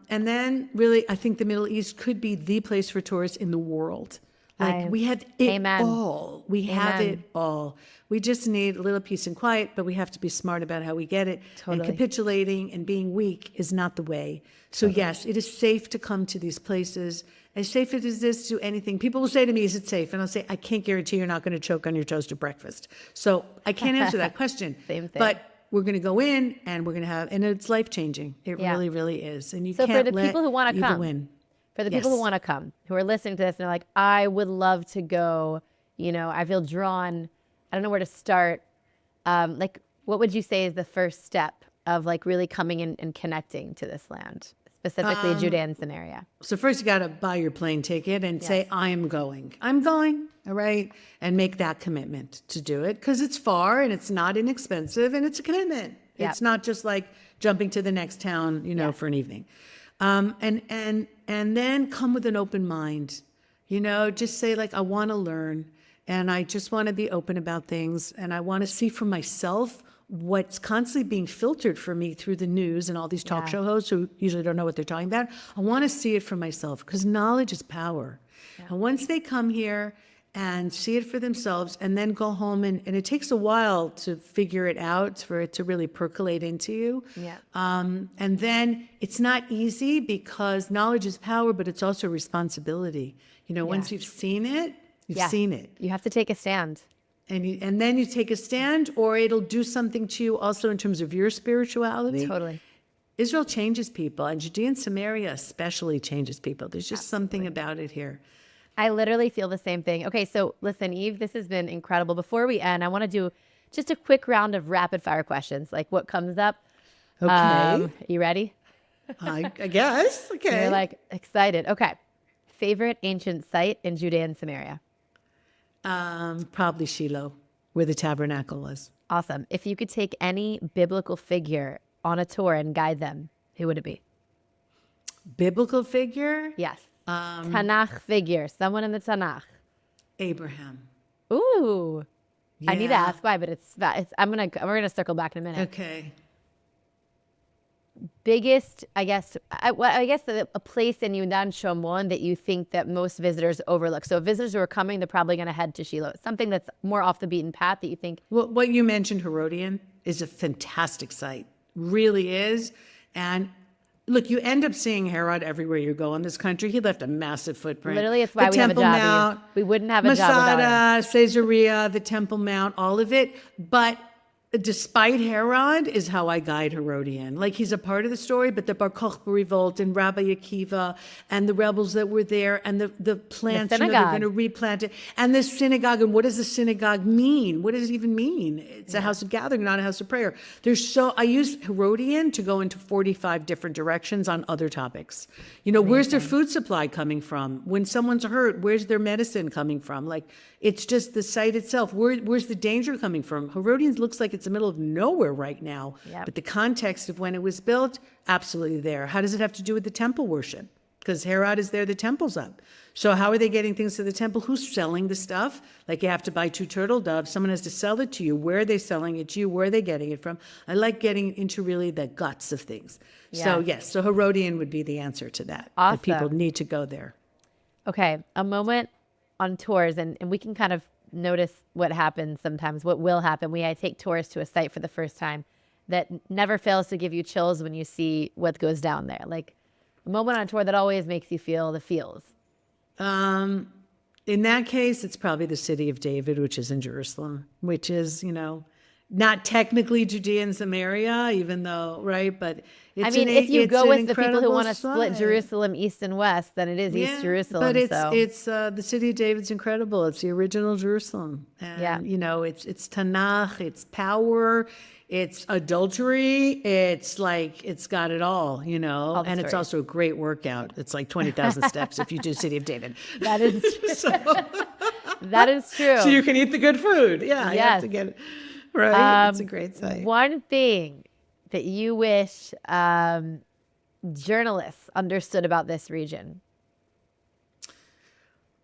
then really, I think the Middle East could be the place for tourists in the world. Like, we have it all. We have it all. We just need a little peace and quiet, but we have to be smart about how we get it. And capitulating and being weak is not the way. So yes, it is safe to come to these places. As safe as it is to do anything. People will say to me, is it safe? And I'll say, I can't guarantee you're not going to choke on your toast at breakfast. So I can't answer that question. Same thing. But we're going to go in, and we're going to and it's life-changing. It really, really is. And you can't for the people who want to come, win. For the people who want to come, who are listening to this, and they're like, I would love to go, I feel drawn, I don't know where to start. What would you say is the first step of really coming in and connecting to this land? Specifically Judea and Samaria. So first you got to buy your plane ticket and say, I am going. I'm going, all right? And make that commitment to do it, because it's far and it's not inexpensive and it's a commitment. It's not just like jumping to the next town, for an evening. And then come with an open mind, just say I want to learn, and I just want to be open about things, and I want to see for myself what's constantly being filtered for me through the news and all these talk show hosts who usually don't know what they're talking about. I want to see it for myself, because knowledge is power. And once they come here and see it for themselves and then go home, and it takes a while to figure it out, for it to really percolate into you. And then it's not easy, because knowledge is power, but it's also responsibility. Once you've seen it, you've seen it. You have to take a stand. And then you take a stand, or it'll do something to you also in terms of your spirituality. Totally. Israel changes people, and Judea and Samaria especially changes people. There's just something about it here. I literally feel the same thing. Okay, so listen, Eve, this has been incredible. Before we end, I want to do just a quick round of rapid fire questions, like what comes up. Okay. You ready? I guess. Okay. You're excited. Okay. Favorite ancient site in Judea and Samaria? Probably Shiloh, where the tabernacle was. Awesome. If you could take any biblical figure on a tour and guide them, who would it be? Biblical figure? Yes. Tanakh figure. Someone in the Tanakh. Abraham. Ooh. Yeah. I need to ask why, but we're gonna circle back in a minute. Okay. biggest, I guess a place in Yudan Shomron that you think that most visitors overlook? So if visitors who are coming, they're probably going to head to Shiloh. Something that's more off the beaten path that you think. Well, what you mentioned, Herodian, is a fantastic site. Really is. And look, you end up seeing Herod everywhere you go in this country. He left a massive footprint. Literally, it's why we have a job. Mount, we wouldn't have a job without him. Caesarea, the Temple Mount, all of it. But despite Herod is how I guide Herodian. Like, he's a part of the story, but the Bar Kokhba revolt and Rabbi Akiva and the rebels that were there and the plants, they're going to replant it. And the synagogue, and what does the synagogue mean? What does it even mean? It's a house of gathering, not a house of prayer. I use Herodian to go into 45 different directions on other topics. Where's their food supply coming from? When someone's hurt, where's their medicine coming from? Like, it's just the site itself. Where's the danger coming from? Herodian looks like it's the middle of nowhere right now. Yep. But the context of when it was built, absolutely there. How does it have to do with the temple worship? Because Herod is there, the temple's up. So how are they getting things to the temple? Who's selling the stuff? Like, you have to buy 2 turtle doves. Someone has to sell it to you. Where are they selling it to you? Where are they getting it from? I like getting into really the guts of things. Yeah. So yes, so Herodian would be the answer to that. Awesome. That people need to go there. Okay, a moment on tours, and we can kind of notice what happens sometimes, what will happen. I take tourists to a site for the first time that never fails to give you chills when you see what goes down there. Like, a moment on tour that always makes you feel the feels. In that case, it's probably the city of David, which is in Jerusalem, which is, not technically Judea and Samaria, even though, right? But it's if you go with the people who want to site. split Jerusalem east and west, then it is East Jerusalem. But it's the city of David's incredible. It's the original Jerusalem. And, it's Tanakh, it's power, it's adultery. It's like, it's got it all, and it's also a great workout. It's like 20,000 steps if you do City of David. That is true. That is true. So you can eat the good food. Yeah, you have to get it. Right? It's a great site. One thing that you wish journalists understood about this region?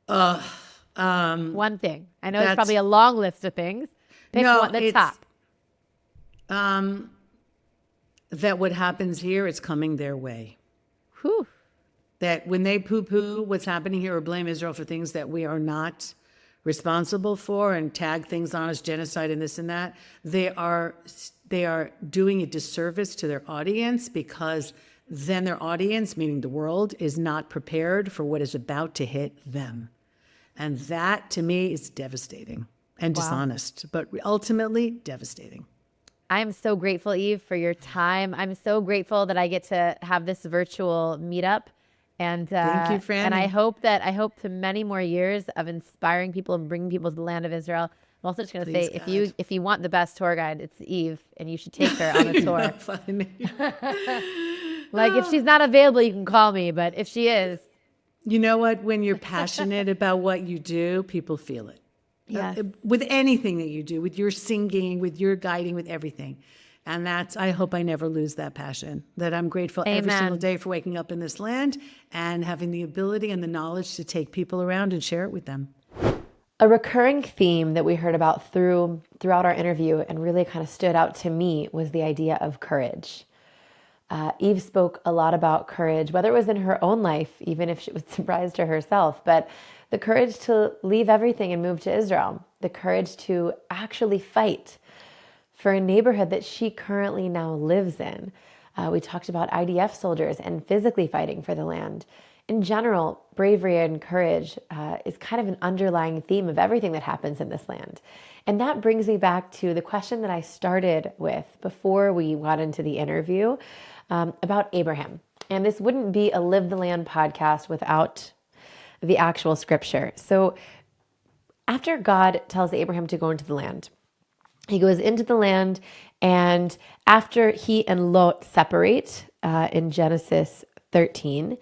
One thing. I know it's probably a long list of things. Pick one, the top. That what happens here is coming their way. Whew. That when they poo-poo what's happening here or blame Israel for things that we are not responsible for and tag things on as genocide and this and that, they are doing a disservice to their audience, because then their audience, meaning the world, is not prepared for what is about to hit them. And that, to me, is devastating and dishonest, but ultimately devastating. I am so grateful, Eve, for your time. I'm so grateful that I get to have this virtual meetup. And thank you, Franny. And I hope to many more years of inspiring people and bringing people to the land of Israel. I'm also just going to say, if you want the best tour guide, it's Eve, and you should take her on a tour. Like, if she's not available, you can call me, but if she is. You know what? When you're passionate about what you do, people feel it. Yes. With anything that you do, with your singing, with your guiding, with everything. And I hope I never lose that passion, that I'm grateful every single day for waking up in this land and having the ability and the knowledge to take people around and share it with them. A recurring theme that we heard about throughout our interview and really kind of stood out to me was the idea of courage. Eve spoke a lot about courage, whether it was in her own life, even if she was surprised to herself, but the courage to leave everything and move to Israel, the courage to actually fight for a neighborhood that she currently now lives in. We talked about IDF soldiers and physically fighting for the land. In general, bravery and courage is kind of an underlying theme of everything that happens in this land. And that brings me back to the question that I started with before we got into the interview about Abraham. And this wouldn't be a Live the Land podcast without the actual scripture. So after God tells Abraham to go into the land, he goes into the land, and after he and Lot separate in Genesis 13,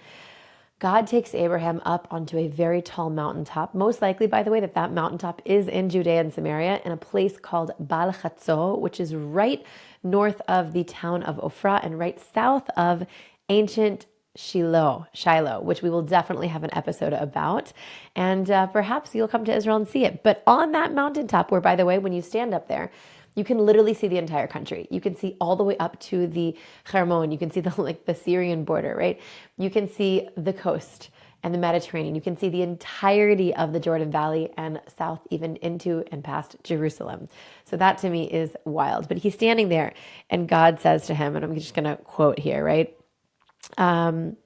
God takes Abraham up onto a very tall mountaintop. Most likely, by the way, that mountaintop is in Judea and Samaria in a place called Baal Chatzor, which is right north of the town of Ophrah and right south of ancient Shiloh, which we will definitely have an episode about. And perhaps you'll come to Israel and see it. But on that mountaintop, where, by the way, when you stand up there, You can literally see the entire country. You can see all the way up to the Hermon. You can see the Syrian border, right? You can see the coast and the Mediterranean. You can see the entirety of the Jordan Valley and south even into and past Jerusalem. So that to me is wild. But he's standing there and God says to him, and I'm just going to quote here, right? Sana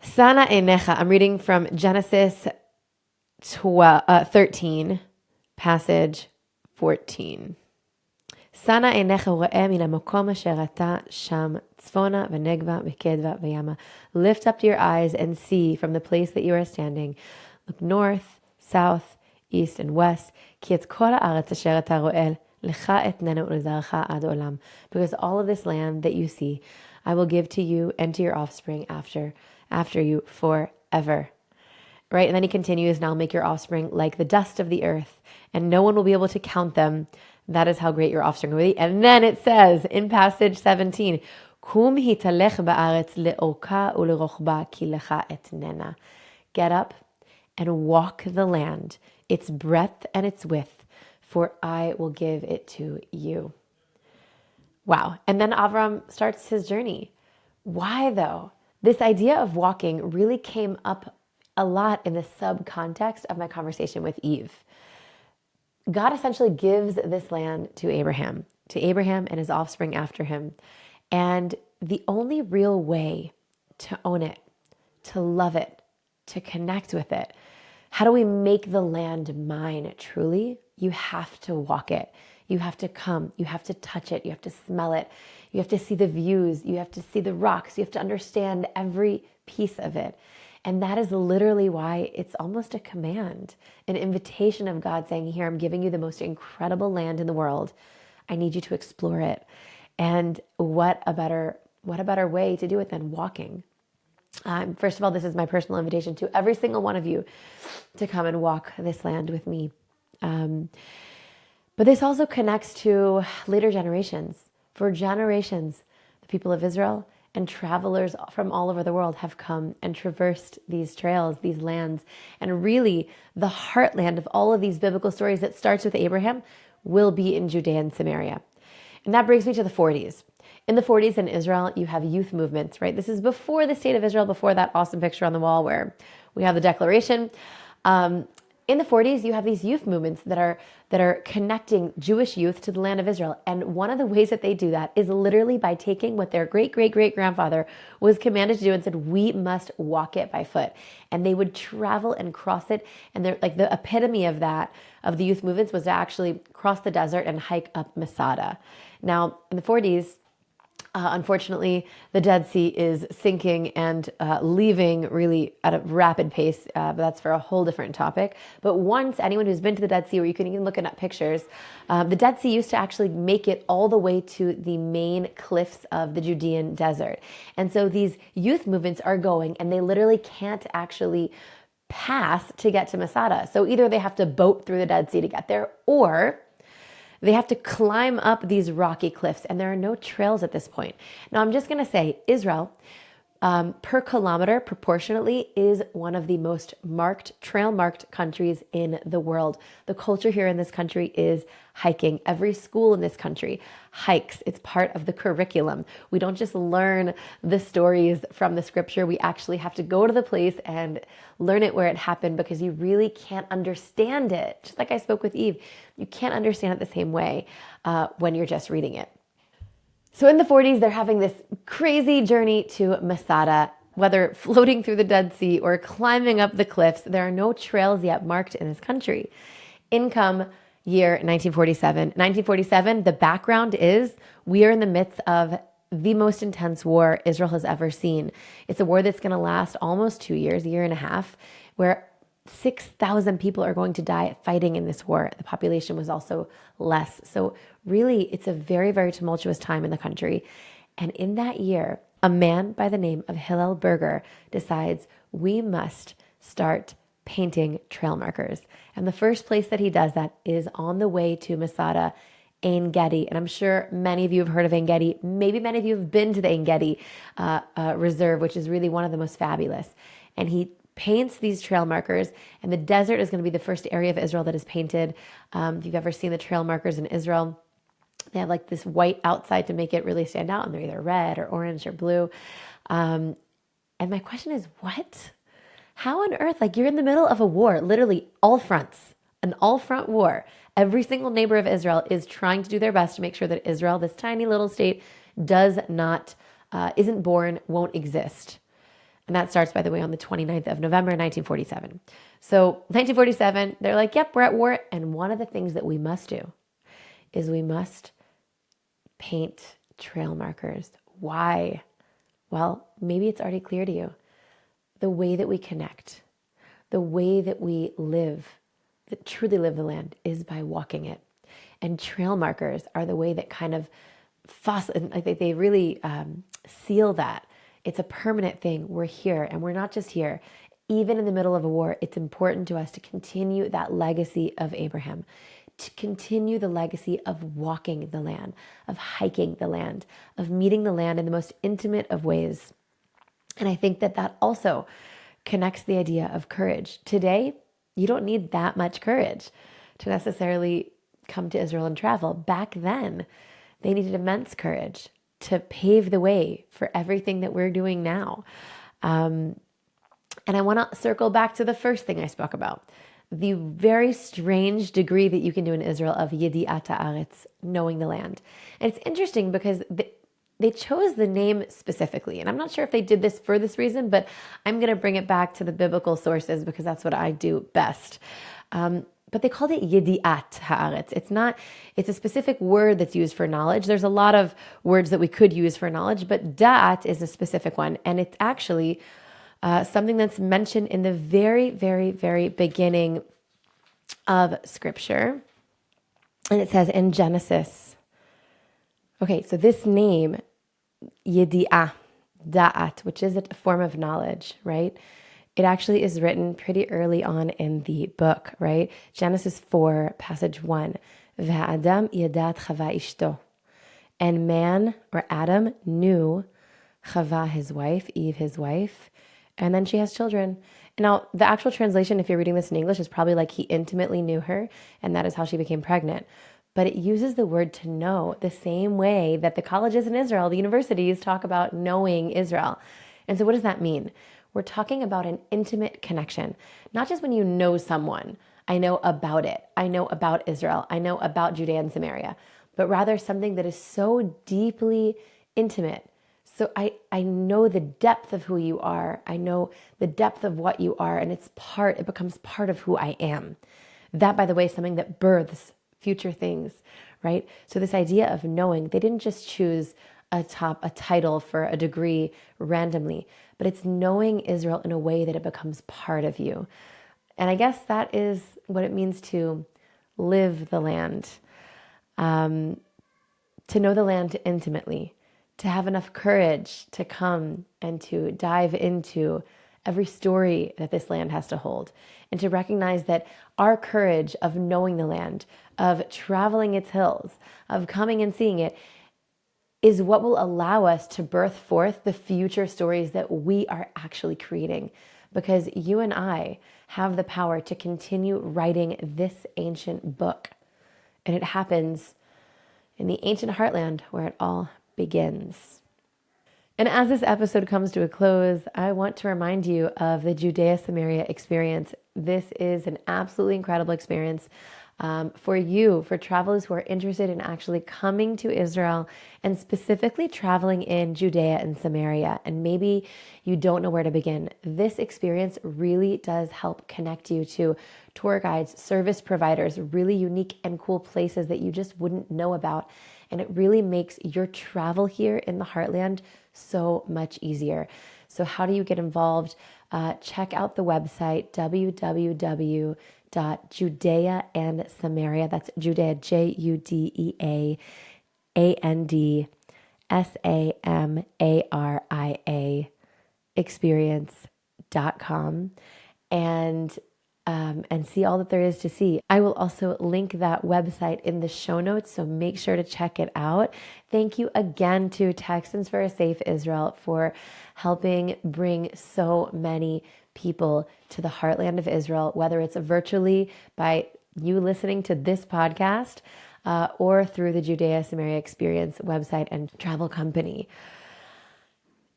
enecha. I'm reading from Genesis 13, passage 14. Sana enecha ro'eh min hamakom asher ata sham tzfona v'negva v'kedva v'yama. Lift up your eyes and see from the place that you are standing. Look north, south, east, and west. Ki et kol haaretz asher ata ro'eh lecha etnenu u'lezarcha ad olam. Because all of this land that you see, I will give to you and to your offspring after you forever. Right? And then he continues, and I'll make your offspring like the dust of the earth, and no one will be able to count them. That is how great your offspring will be. And then it says in passage 17, Kum hitalech ba'aretz le'orka u'lerochba ki lecha etnena. Get up and walk the land, its breadth and its width, for I will give it to you. Wow. And then Avram starts his journey. Why though? This idea of walking really came up a lot in the subcontext of my conversation with Eve. God essentially gives this land to Abraham and his offspring after him. And the only real way to own it, to love it, to connect with it, how do we make the land mine truly? You have to walk it. You have to come. You have to touch it. You have to smell it. You have to see the views. You have to see the rocks. You have to understand every piece of it. And that is literally why it's almost a command, an invitation of God saying, here, I'm giving you the most incredible land in the world. I need you to explore it. And what a better way to do it than walking. First of all, this is my personal invitation to every single one of you to come and walk this land with me. But this also connects to later generations. For generations, the people of Israel and travelers from all over the world have come and traversed these trails, these lands. And really, the heartland of all of these biblical stories that starts with Abraham will be in Judea and Samaria. And that brings me to the 40s. In the 40s in Israel, you have youth movements, right? This is before the state of Israel, before that awesome picture on the wall where we have the declaration. In the 40s, you have these youth movements that are connecting Jewish youth to the land of Israel. And one of the ways that they do that is literally by taking what their great-great-great-grandfather was commanded to do and said, we must walk it by foot. And they would travel and cross it. And they're like the epitome of that, of the youth movements, was to actually cross the desert and hike up Masada. Now, in the 40s, unfortunately, the Dead Sea is sinking and leaving really at a rapid pace, but that's for a whole different topic. But once, anyone who's been to the Dead Sea, or you can even look at pictures, the Dead Sea used to actually make it all the way to the main cliffs of the Judean desert. And so these youth movements are going, and they literally can't actually pass to get to Masada. So either they have to boat through the Dead Sea to get there, or they have to climb up these rocky cliffs, and there are no trails at this point. Now, I'm just going to say Israel, per kilometer, proportionately, is one of the most trail-marked countries in the world. The culture here in this country is hiking. Every school in this country hikes. It's part of the curriculum. We don't just learn the stories from the scripture. We actually have to go to the place and learn it where it happened, because you really can't understand it. Just like I spoke with Eve, you can't understand it the same way when you're just reading it. So in the 40s, they're having this crazy journey to Masada, whether floating through the Dead Sea or climbing up the cliffs. There are no trails yet marked in this country. Income year 1947. 1947, the background is we are in the midst of the most intense war Israel has ever seen. It's a war that's going to last almost 2 years, a year and a half, where 6,000 people are going to die fighting in this war. The population was also less. So really, it's a very, very tumultuous time in the country. And in that year, a man by the name of Hillel Berger decides we must start painting trail markers. And the first place that he does that is on the way to Masada, Ein Gedi. And I'm sure many of you have heard of Ein Gedi. Maybe many of you have been to the Ein Gedi Reserve, which is really one of the most fabulous. And he paints these trail markers, and the desert is going to be the first area of Israel that is painted. If you've ever seen the trail markers in Israel, they have like this white outside to make it really stand out, and they're either red or orange or blue. And my question is, what? How on earth? Like, you're in the middle of a war, literally all fronts, an all-front war. Every single neighbor of Israel is trying to do their best to make sure that Israel, this tiny little state, isn't born, won't exist. And that starts, by the way, on the 29th of November, 1947. So 1947, they're like, yep, we're at war. And one of the things that we must do is we must paint trail markers. Why? Well, maybe it's already clear to you. The way that we connect, the way that we live, that truly live the land, is by walking it. And trail markers are the way that kind of they really seal that. It's a permanent thing. We're here, and we're not just here. Even in the middle of a war, it's important to us to continue that legacy of Abraham, to continue the legacy of walking the land, of hiking the land, of meeting the land in the most intimate of ways. And I think that that also connects the idea of courage. Today, you don't need that much courage to necessarily come to Israel and travel. Back then, they needed immense courage to pave the way for everything that we're doing now. And I want to circle back to the first thing I spoke about, the very strange degree that you can do in Israel of Yedi'at Haaretz, knowing the land. And it's interesting because they chose the name specifically. And I'm not sure if they did this for this reason, but I'm going to bring it back to the biblical sources because that's what I do best. But they called it Yedi'at Haaretz. It's a specific word that's used for knowledge. There's a lot of words that we could use for knowledge, but da'at is a specific one. And it's actually something that's mentioned in the very, very, very beginning of Scripture. And it says in Genesis. Okay, so this name, Yedi'ah, da'at, which is a form of knowledge, right? It actually is written pretty early on in the book, right? Genesis 4, passage 1. V'Adam yadat Chava ishto. And man, or Adam, knew Chava, his wife, Eve, his wife, and then she has children. Now, the actual translation, if you're reading this in English, is probably like he intimately knew her, and that is how she became pregnant. But it uses the word to know the same way that the colleges in Israel, the universities, talk about knowing Israel. And so what does that mean? We're talking about an intimate connection, not just when you know someone. I know about it. I know about Israel. I know about Judea and Samaria, but rather something that is so deeply intimate. So I know the depth of who you are. I know the depth of what you are, and it becomes part of who I am. That, by the way, is something that births future things, right? So this idea of knowing, they didn't just choose a title for a degree randomly, but it's knowing Israel in a way that it becomes part of you. And I guess that is what it means to live the land, to know the land intimately, to have enough courage to come and to dive into every story that this land has to hold, and to recognize that our courage of knowing the land, of traveling its hills, of coming and seeing it, is what will allow us to birth forth the future stories that we are actually creating. Because you and I have the power to continue writing this ancient book. And it happens in the ancient heartland where it all begins. And as this episode comes to a close, I want to remind you of the Judea Samaria Experience. This is an absolutely incredible experience for travelers who are interested in actually coming to Israel and specifically traveling in Judea and Samaria. And maybe you don't know where to begin. This experience really does help connect you to tour guides, service providers, really unique and cool places that you just wouldn't know about. And it really makes your travel here in the heartland so much easier. So how do you get involved? Check out the website, www.Judea and Samaria. That's Judea, JudeaAndSamaria experience.com. And and see all that there is to see. I will also link that website in the show notes, so make sure to check it out. Thank you again to Texans for a Safe Israel for helping bring so many people to the heartland of Israel, whether it's virtually by you listening to this podcast or through the Judea Samaria Experience website and travel company.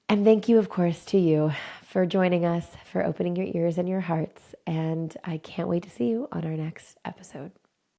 And thank you, of course, to you for joining us, for opening your ears and your hearts. And I can't wait to see you on our next episode.